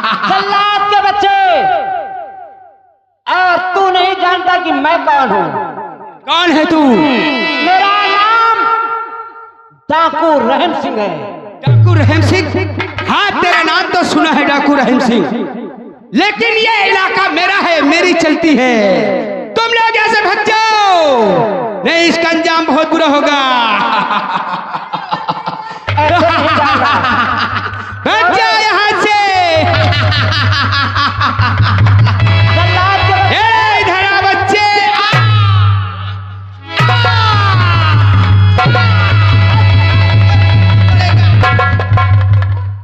जल्लाद के बच्चे, और तू नहीं जानता कि मैं कौन हूँ? कौन है तू? मेरा नाम डाकू रहम सिंह है। डाकू रहम सिंह? हाँ, तेरा नाम तो सुना है डाकू रहम सिंह, लेकिन ये इलाका मेरा है, मेरी चलती है। तुम लोग ऐसे भाग जाओ, नहीं इसका अंजाम बहुत बुरा होगा। भाग जाओ यहाँ से। इधर आ बच्चे।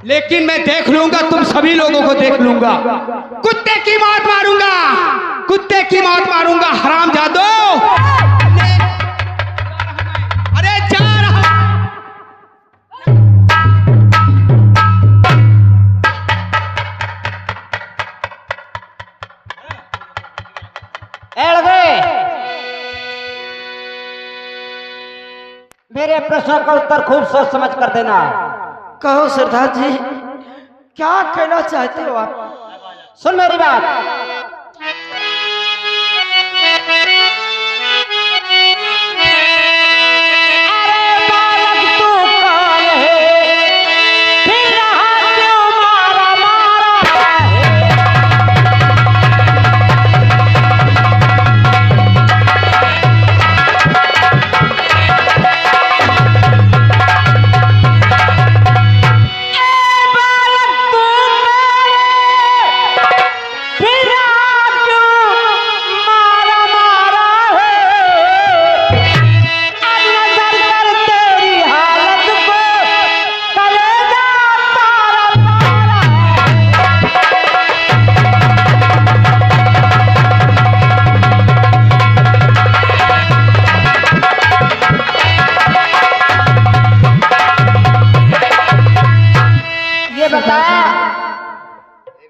लेकिन मैं देख लूंगा, तुम सभी लोगों को देख लूंगा। कुत्ते की मौत मारूंगा, कुत्ते की मौत मारूंगा। हरामजादो, अरे जा रहा। मेरे प्रश्न का उत्तर खूब सोच समझ कर देना। कहो सरदार जी, क्या कहना चाहते हो आप? सुन मेरी बात। अरे बालक तू कौन है, फिर रहा क्यों मारा मारा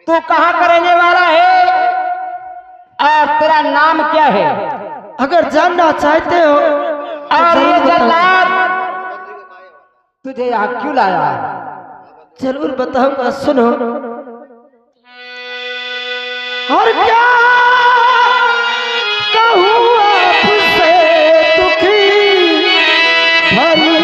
तू कहाँ का रहने वाला है और तेरा नाम क्या है? अगर जानना चाहते हो और ये जल्लाद तुझे यहाँ क्यों लाया? जरूर बताऊंगा, सुनो। और क्या कहूँ आपसे दुखी भरी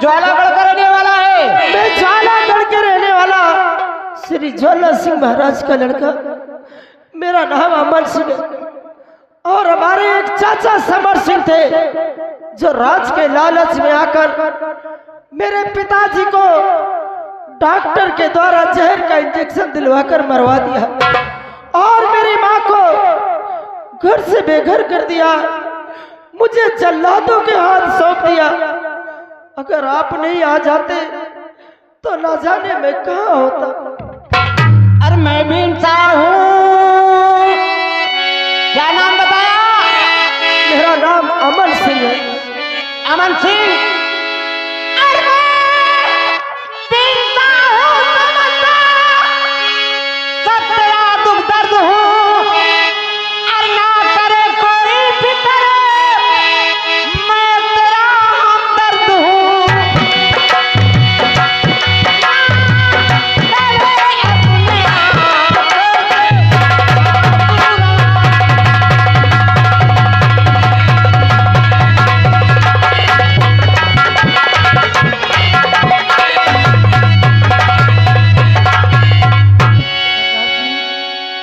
ज्वालागढ़ का रहने वाला है? मैं ज्वालागढ़ के रहने वाला श्री ज्वाला सिंह महाराज का लड़का, मेरा नाम अमन सिंह है। और हमारे एक चाचा समर सिंह थे जो राज के लालच में आकर मेरे पिताजी को डॉक्टर के द्वारा जहर का इंजेक्शन दिलवाकर मरवा दिया और मेरी माँ को घर से बेघर कर दिया, मुझे जल्लादों के हाथ सौंप दिया। अगर आप नहीं आ जाते तो ना जाने मैं कहाँ होता। अरे मैं भी इंसान हूँ। क्या नाम बताया? मेरा नाम अमन सिंह है। अमन सिंह?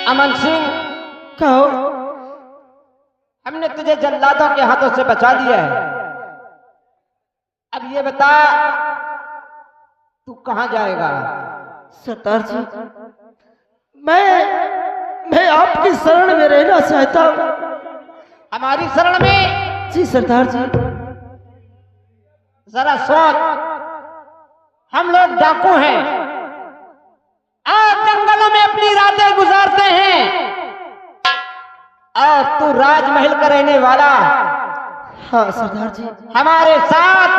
अमन सिंह, कहो। हमने तुझे जल्लादों के हाथों से बचा लिया है। अब ये बता तू कहां जाएगा? सरदार जी, मैं आपकी शरण में रहना चाहता हूँ। हमारी शरण में? जी सरदार जी। जरा सोच, हम लोग डाकू हैं, आप जंगलों में अपनी रातें गुजारते हैं और तू राजमहल का रहने वाला। हाँ सरदार जी। हमारे साथ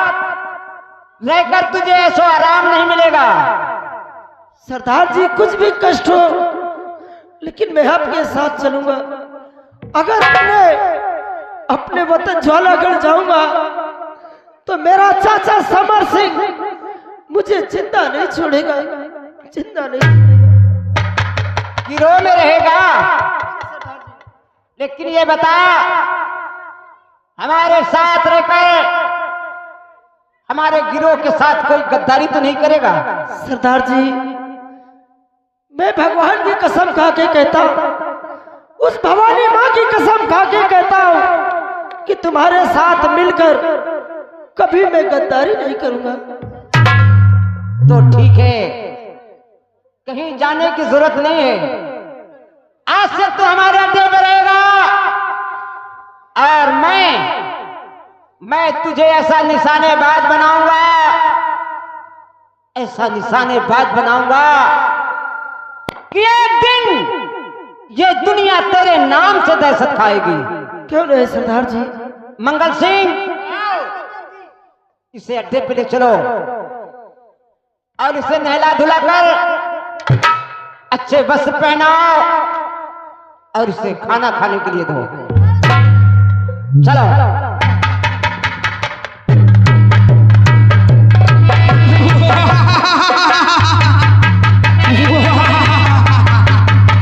रहकर तुझे ऐसो आराम नहीं मिलेगा। सरदार जी, कुछ भी कष्ट हो लेकिन मैं आपके साथ चलूंगा। अगर अपने वतन ज्वालागढ़ जाऊंगा तो मेरा चाचा समर सिंह मुझे जिंदा नहीं छोड़ेगा, जिंदा नहीं छोड़ेगा। गिरोह में रहेगा। लेकिन ये बता, हमारे साथ रहकर हमारे गिरोह के साथ कोई गद्दारी तो नहीं करेगा? सरदार जी, मैं भगवान की कसम खा के कहता हूँ, उस भवानी माँ की कसम खा के कहता हूँ कि तुम्हारे साथ मिलकर कभी मैं गद्दारी नहीं करूंगा। तो ठीक है, कहीं जाने की जरूरत नहीं है। आज से तू हमारे अड्डे में रहेगा और मैं तुझे ऐसा निशानेबाज बनाऊंगा, ऐसा निशानेबाज बनाऊंगा कि एक दिन ये दुनिया तेरे नाम से दहशत खाएगी। क्यों नहीं सरदार जी? मंगल सिंह, इसे अड्डे पे ले चलो और इसे नहला धुला कर अच्छे वस्त्र पहनाओ और इसे खाना खाने के लिए दो। चलो।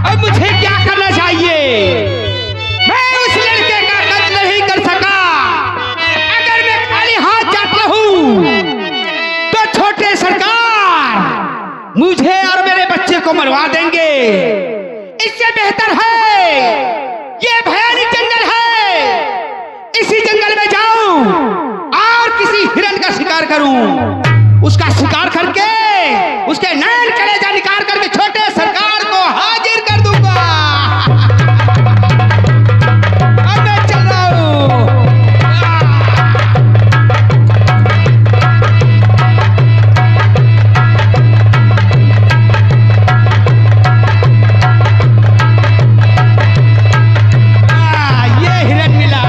अब मुझे क्या करना चाहिए? मैं उस लड़के का कत्ल नहीं कर सका। अगर मैं खाली हाथ जाता हूँ तो छोटे सरकार मुझे और मेरे बच्चे को मरवा देंगे। इससे बेहतर है, ये भयानक जंगल है, इसी जंगल में जाऊं और किसी हिरण का शिकार करूं। उसका शिकार करके उसके नैन कलेजा निकाल करके छोटे सरकार को हाजिर कर दूंगा। अब मैं चल रहा हूं। ये हिरण मिला,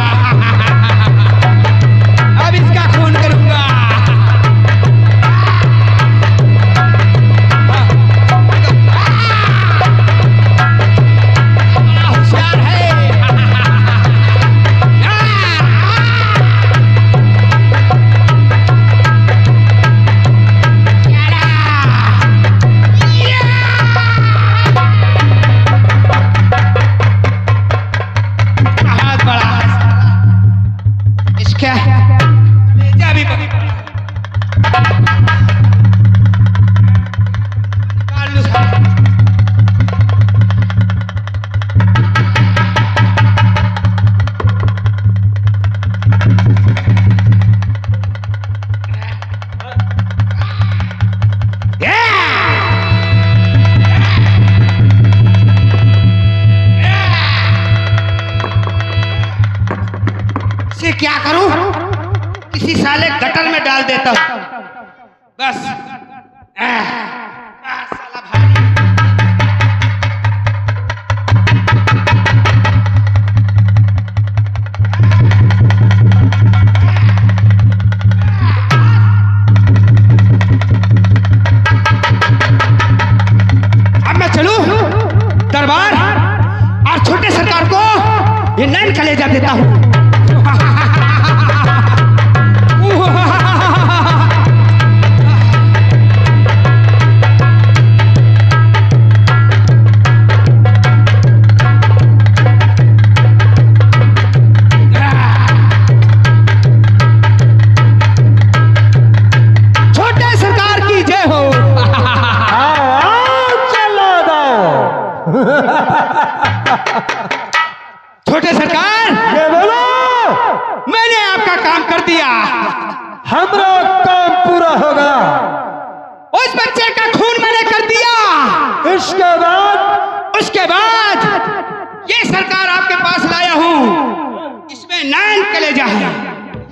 अब इसका खून करूंगा। होशियार है। बहुत बड़ा इसका कलेजा भी बहुत बड़ा। निकाल लो सारा। इसे क्या करूं? किसी साले गटर में डाल देता हूं बस। साला भारी। अब मैं चलूं दरबार और छोटे सरकार को ये नैन कलेजा देता हूं। छोटे सरकार की जय हो। चलो दो छोटे सरकार, ये बोलो। मैंने आपका काम कर दिया, हमारा काम पूरा होगा। उस बच्चे का खून मैंने कर दिया। उसके बाद ये सरकार आपके पास लाया हूं, इसमें 9 कलेजा है।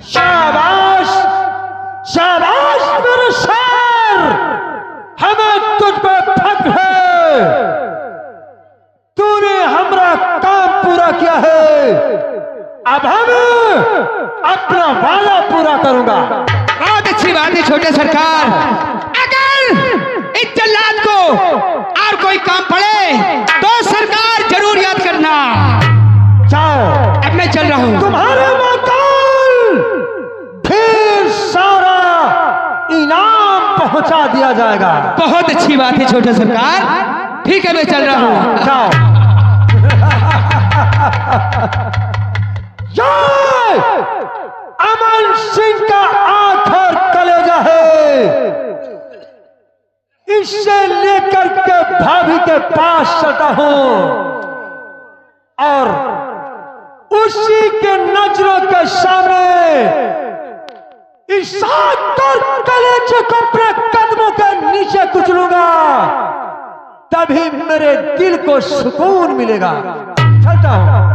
शाबाश शाबाश मेरे शेर, हमें तुझ पे फख्र है। तूने हमारा काम पूरा किया है, अब हम अपना वादा पूरा करूंगा। बहुत अच्छी बात है छोटे सरकार। अगर इस जल्लाद को और कोई काम पड़े तो सरकार जरूर याद करना। जाओ, अब मैं चल रहा हूं। तुम्हारे मकान ढेर सारा इनाम पहुंचा दिया जाएगा। बहुत अच्छी बात है छोटे सरकार। ठीक है, मैं चल रहा हूं। जाओ। ये अमन सिंह का आखिर कलेजा है, इसे लेकर के भाभी के पास चलता हूं और उसी के नजरों के सामने इस कलेजे को अपने कदमों के नीचे कुचलूंगा, तभी मेरे दिल को सुकून मिलेगा। चलता हूं।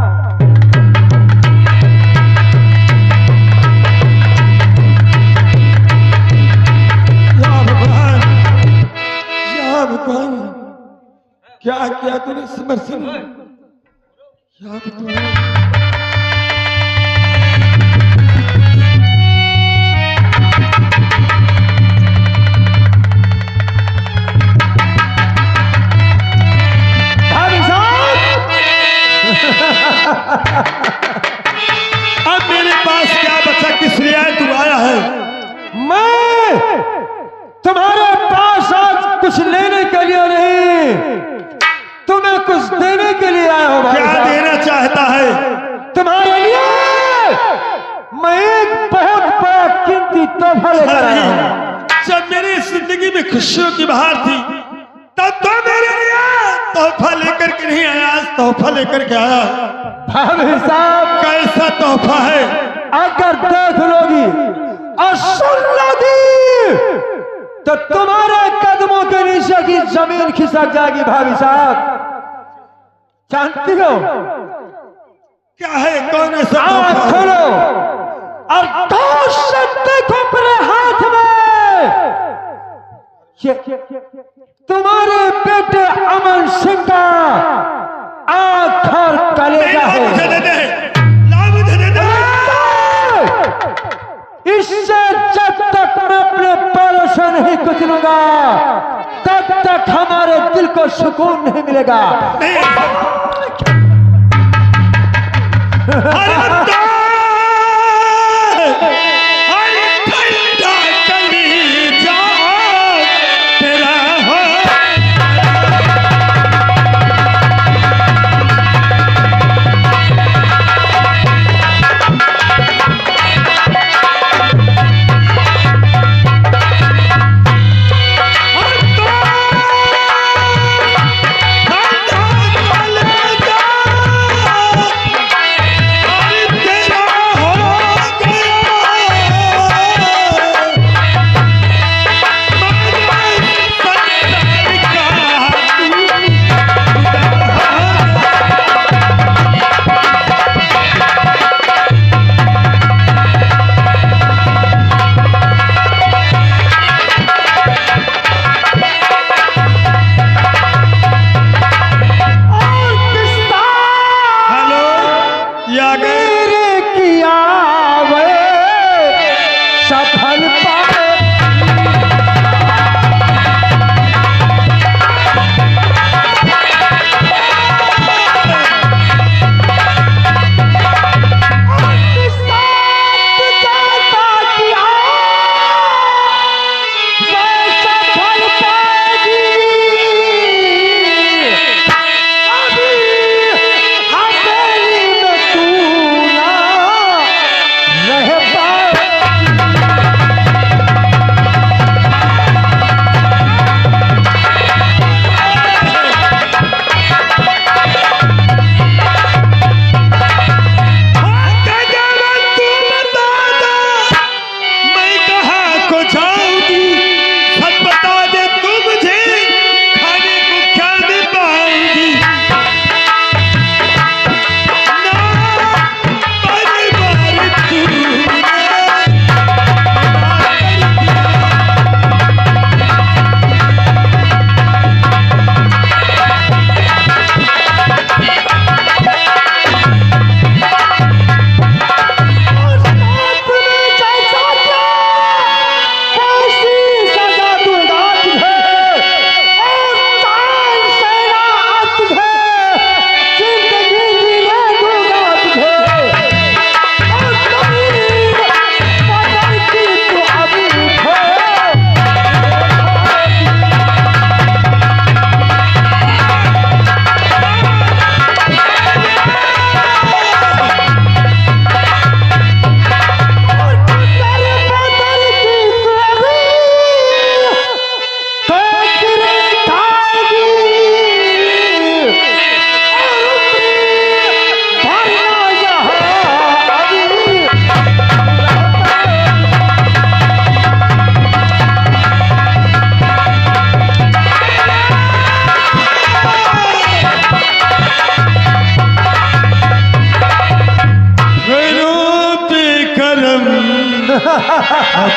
भगवान, क्या किया तूने समर सिंह? या भगवान, भाभी साहब, अब मेरे पास क्या बचा? किस लिए तू आया है? मैं तुम्हारे पास आज कुछ लेने के लिए नहीं, तुम्हें कुछ देने के लिए आया हूं। क्या देना चाहता है? तुम्हारे लिए मैं एक बहुत बड़ा कीमती तोहफा लेकर आया हूं। जब मेरी जिंदगी में खुशियों की बहार थी तब तो मेरे लिए तोहफा लेकर के नहीं आया, आज तोहफा लेकर के आया। भाभी साहब, कैसा तोहफा है? अगर देख लोगी और सुन लोगी तो तुम्हारे कदमों के नीचे की जमीन खिसक जाएगी। भाभी साहब, जानती हो क्या है? कौन ऐसा आँख तोहफा है? खोलो और गौर से देखो मेरे हाथ में, ये तुम्हारे बेटे अमन सिंह का आखिर कलेजा नहीं, मुझे दे है। दे, ला मुझे दे दे। इससे जब तक मैं अपने पैरों से नहीं कुचलूंगा तब तक हमारे दिल को सुकून नहीं मिलेगा।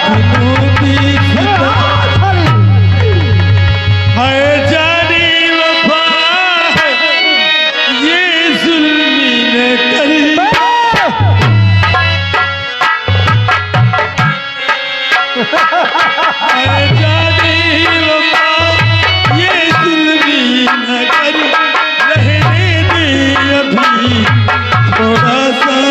दिलों की फिदा है जानी वफा ये जुल्मी न करी है जानी वफा ये जुल्मी न करी रहने दे अभी थोड़ा सा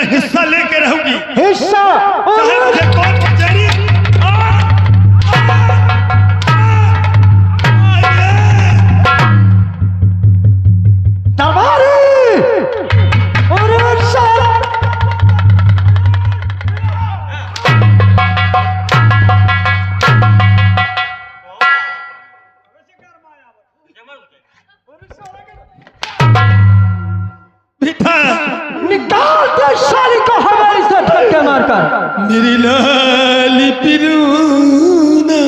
हिस्सा लेके रहूंगी हिस्सा चाहे मुझे कौन कचहरी निकाल दे शाली को हमारी से धक्के मारकर। मेरी लाली पिरूना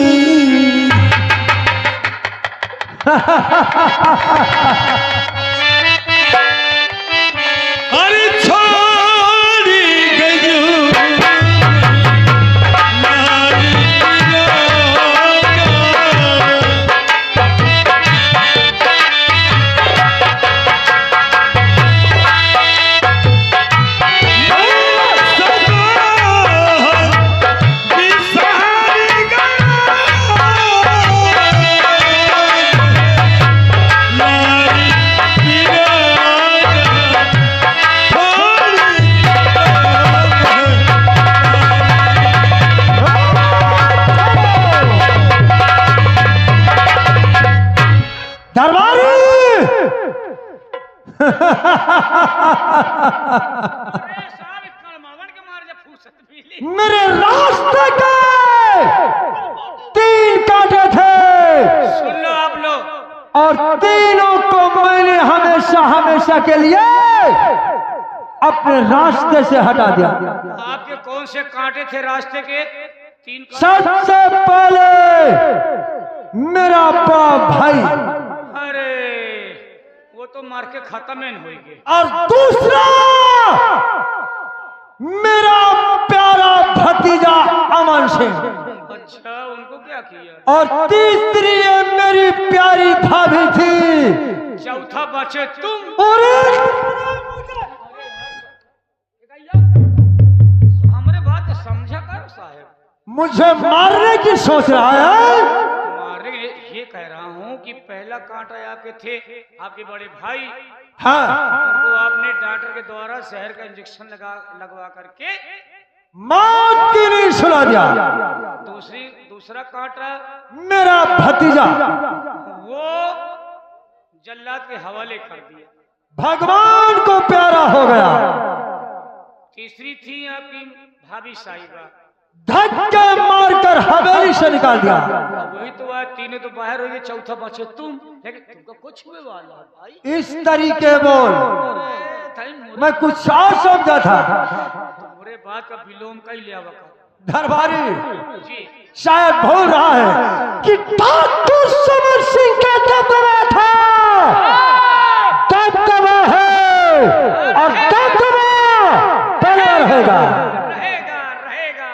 अरे छोड़ी गयो लाली मेरे रास्ते के 3 कांटे थे। सुन लो आप लोग। और तीनों को मैंने हमेशा हमेशा के लिए अपने रास्ते से हटा दिया। आपके कौन से कांटे थे रास्ते के? 3 कांटे। सबसे पहले मेरा बाप भाई, अरे वो तो मार के खत्म ही हो गए। और दूसरा मेरा प्यारा भतीजा अमन सिंह। अच्छा, उनको क्या किया? और तीसरी ये मेरी प्यारी भाभी थी। चौथा बचे तुम। और हमारे बात समझा कर साहब। मुझे मारने की सोच रहा है? मारे ये कह रहा हूँ कि पहला कांटा आपके थे आपके बड़े भाई। हाँ, उनको आपने डॉक्टर के द्वारा शहर का इंजेक्शन लगवा करके मौत की नींद सुला दिया। दूसरा कांटा मेरा भतीजा वो जल्लाद के हवाले कर दिया। भगवान को प्यारा हो गया। तीसरी थी आपकी भाभी साहिबा, धक्के मारकर हवेली से निकाल दिया। वही तो आज तीनों तो बाहर हो गए, चौथा बचे तुम। लेकिन तुमको कुछ हुए वाला भाई। इस तरीके बोल, मैं कुछ और समझा था। तुम्हारे बात का विलोम का ही लिया वक्त। दरबारी जी शायद भूल रहा है कि ठाकुर समर सिंह का दबदबा था, दबदबा है और दबदबा बना रहेगा। रहेगा रहेगा,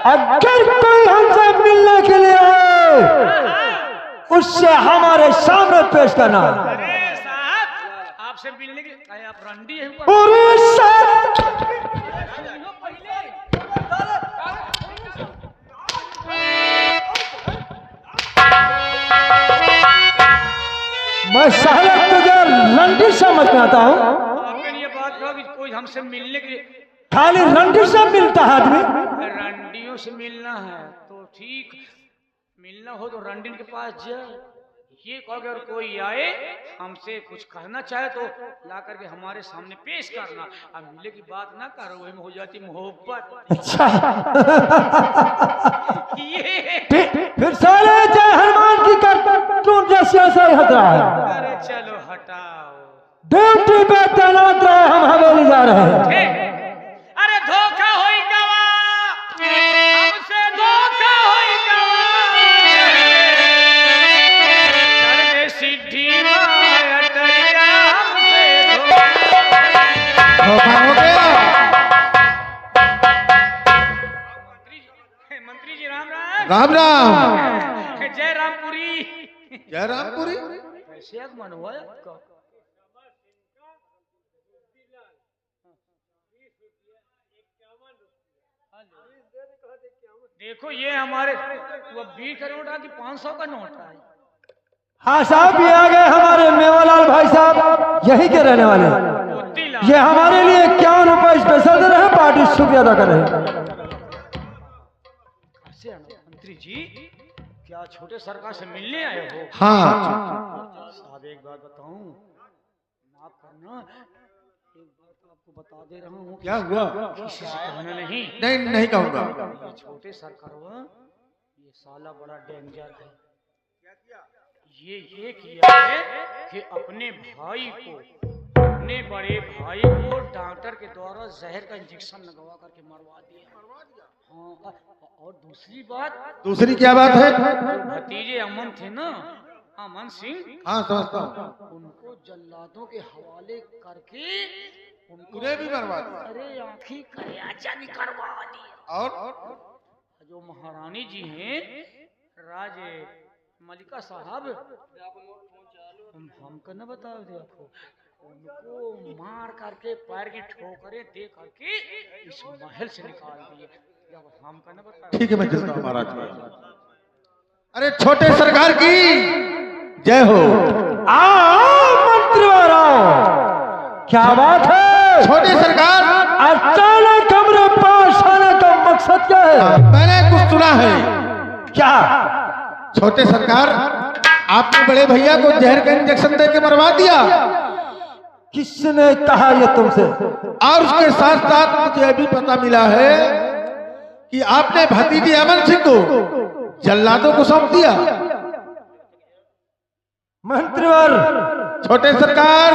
अगर कोई हमसे मिलने के लिए आए उससे हमारे सामने पेश करना। अरे साहब आपसे मिलने के लिए आप रंडी है मैं साला तुझे रंडी समझ में आता हूँ। आपने ये बात कहा कि कोई हमसे मिलने के लिए खाली रंडी से मिलता है आदमी। रंडियों से मिलना है तो ठीक, मिलना हो तो रंडीन के पास जाए। ये कहो अगर कोई आए हमसे कुछ कहना चाहे तो ला करके हमारे सामने पेश करना। अब मिले की बात ना करो, वही में हो जाती मोहब्बत। अच्छा ये फिर साले जय हनुमान की कार्टून जैसे ऐसा ही हंस रहा है। अरे चलो हटाओ, ड्यूटी पे तैनात रहे, हम हवेली जा रहे हैं। अरे धोखा होई गवा, हमसे धोखा होई गवा, चढ़ के सीढ़ी माया टरिया, हमसे धोखा हो गया। मंत्री जी राम राम। राम राम। जय रामपुरी। जय रामपुरी। कैसे आगमन हुआ आपका? देखो ये हमारे वो 20 का नोट है कि 500 का नोट है। हाँ साहब, ये आ गए हमारे मेवालाल भाई साहब, यही के रहने वाले। ये हमारे लिए 51 रुपए स्पेशल दे रहे हैं, पार्टी शुक्रिया अदा कर रहे हैं। मंत्री जी क्या छोटे सरकार से मिलने आए हो? हाँ साहब एक बात बताऊं, माफ करना, एक बात आपको बता दे रहा हूँ। क्या हुआ? किसी से कहना नहीं। नहीं कहूँगा। ये छोटे सरकार ये साला बड़ा डेंजर है। ये किया है कि अपने भाई को, अपने बड़े भाई को डॉक्टर के द्वारा जहर का इंजेक्शन लगवा करके मरवा दिया। हाँ, और दूसरी क्या बात है? भतीजे अमन थे ना, अमन सिंह, हाँ समझता हूँ। उनको जल्लादों के हवाले करके उन्हें भी मरवा दिया। अरे आँखी करियाचा निकलवा दिया। और जो महारानी जी हैं राज मलिका साहब, हमको न बताओ दे आपको, उनको मार करके पैर की ठोकरें दे करके इस महल से निकाल दिए। जब हमको न बताओ। ठीक है, मैं चलता हूँ महाराज। अरे छोटे सरकार की जय हो। मंत्रीवाराओ, क्या बात है? छोटे सरकार अचानक हमरे पास आने का मकसद क्या है? मैंने कुछ सुना है। क्या? छोटे सरकार, आपने बड़े भैया को जहर का इंजेक्शन देके मरवा दिया। किसने कहा ये तुमसे? और उसके साथ साथ मुझे भी पता मिला है कि आपने भतीजे अमन सिंह को जल्लादों को सौंप दिया। मंत्रीवर, छोटे सरकार,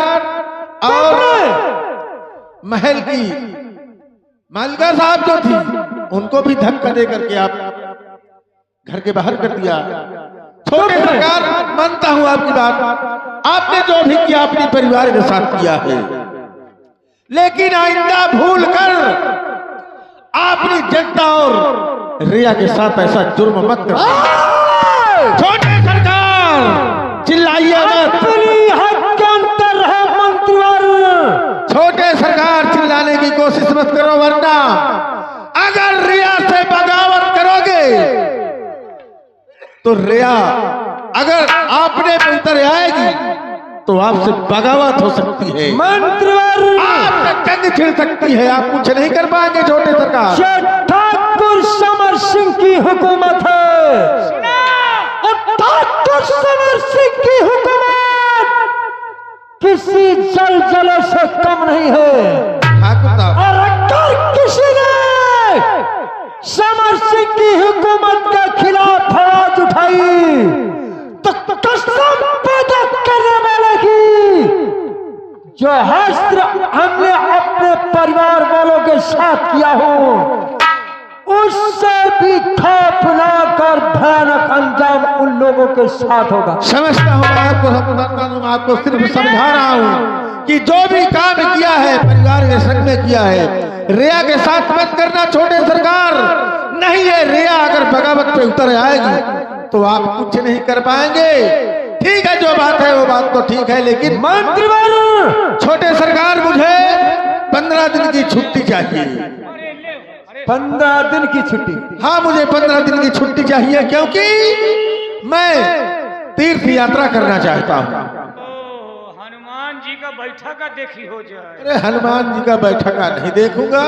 और महल की मालिका साहब जो थी उनको भी धक्का दे करके आप घर के बाहर कर दिया। छोटे सरकार, मानता हूं आपकी बात, आपने जो भी किया अपने परिवार के साथ किया है, लेकिन आइंदा भूल कर आपने जनता और रिया के साथ ऐसा जुर्म मत करो। छोटे सरकार, चिल्लाइए मत। अपनी हक के अंतर है मंत्रीवर। छोटे सरकार, चिल्लाने की कोशिश मत करो, वरना अगर रिया से बगावत करोगे तो रिया अगर आपने मिलकर आएगी तो आपसे बगावत हो सकती है। मंत्रीवर, आपसे जंग छिड़ सकती है। आप कुछ नहीं कर पाएंगे छोटे सरकार। ये ठाकुर समर सिंह की हुकूमत है। और ठाकुर समर सिंह की हुकूमत किसी जलजले से कम नहीं है। ठाकुर साहब, और अगर किसी ने समर सिंह की हुकूमत के खिलाफ आवाज उठाई तो कसम पैदा करने वाले की जो हस्त्र हमने अपने परिवार वालों के साथ किया हो उससे भी खौफनाक और भयानक अंजाम उन लोगों के साथ होगा। समझता हूँ मैं आपको सिर्फ समझा रहा हूँ कि जो भी काम किया है परिवार के संग में किया है। रिया के साथ मत करना छोटे सरकार, नहीं, ये रिया अगर बगावत पे उतर आएगी तो आप कुछ नहीं कर पाएंगे। ठीक है, जो बात है वो बात तो ठीक है, लेकिन मंत्रीवर, छोटे सरकार मुझे 15 दिन की छुट्टी चाहिए। 15 दिन की छुट्टी? हाँ, मुझे 15 दिन की छुट्टी चाहिए, क्योंकि मैं तीर्थ यात्रा करना चाहता हूँ। हनुमान जी का बैठक का देखी हो जाए। अरे हनुमान जी का बैठक का नहीं देखूंगा,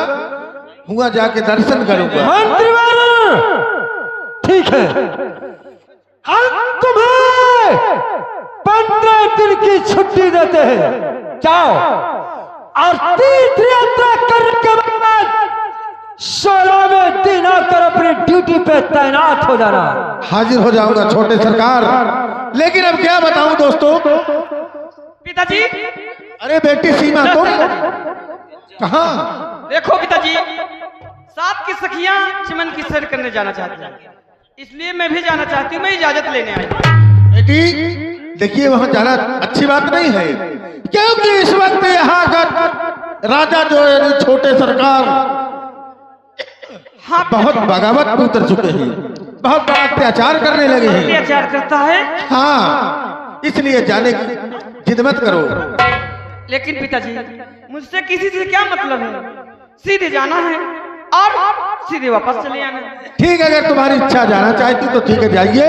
हुआ जाके दर्शन करूंगा। मंत्रीवर, ठीक है, हम तुम्हें 15 दिन की छुट्टी देते हैं। जाओ और तीर्थ यात्रा करने के बाद 16वें दिन आकर अपनी ड्यूटी पे तैनात हो जाना। हाजिर हो जाऊंगा छोटे सरकार, लेकिन अब क्या बताऊं दोस्तों। पिताजी, अरे बेटी सीमा, तुम कहाँ? देखो पिताजी, साथ की सखियां चिमन की सैर करने जाना चाहती हैं, इसलिए मैं भी जाना चाहती हूँ। मैं इजाजत लेने आई। बेटी देखिए, वहां जाना अच्छी बात नहीं है, क्योंकि इस वक्त यहाँ का राजा जो है छोटे सरकार हाँ, बहुत बगावत पे उतर चुके हैं, बहुत बड़ा अत्याचार करने लगे हैं। अत्याचार करता है? हाँ, इसलिए जाने की जिद मत करो। लेकिन पिताजी, मुझसे किसी से क्या मतलब है? सीधे जाना है और सीधे वापस चले आना। ठीक है, अगर तुम्हारी इच्छा जाना चाहती तो ठीक है, जाइए,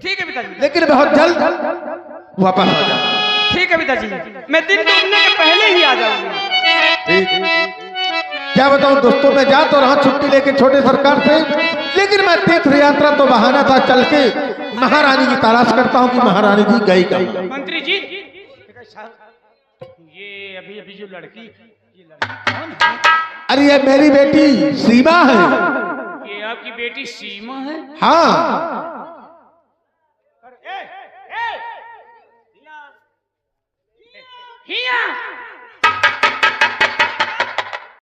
ठीक है पिताजी। लेकिन बहुत जल्द वापस आ जाओ। ठीक है पिताजी, मैं दिन डूबने के पहले ही आ जाऊंगी। ठीक। क्या बताऊं दोस्तों, मैं जा तो रहा छुट्टी लेके छोटे सरकार से, लेकिन मैं तीर्थ यात्रा तो बहाना था, चल के महारानी की तलाश करता हूँ कि महारानी जी गई कहाँ। मंत्री जी, ये अभी अभी जो लड़की, ये लड़की कौन है? अरे ये मेरी बेटी सीमा है। ये आपकी बेटी सीमा है? हाँ। हिया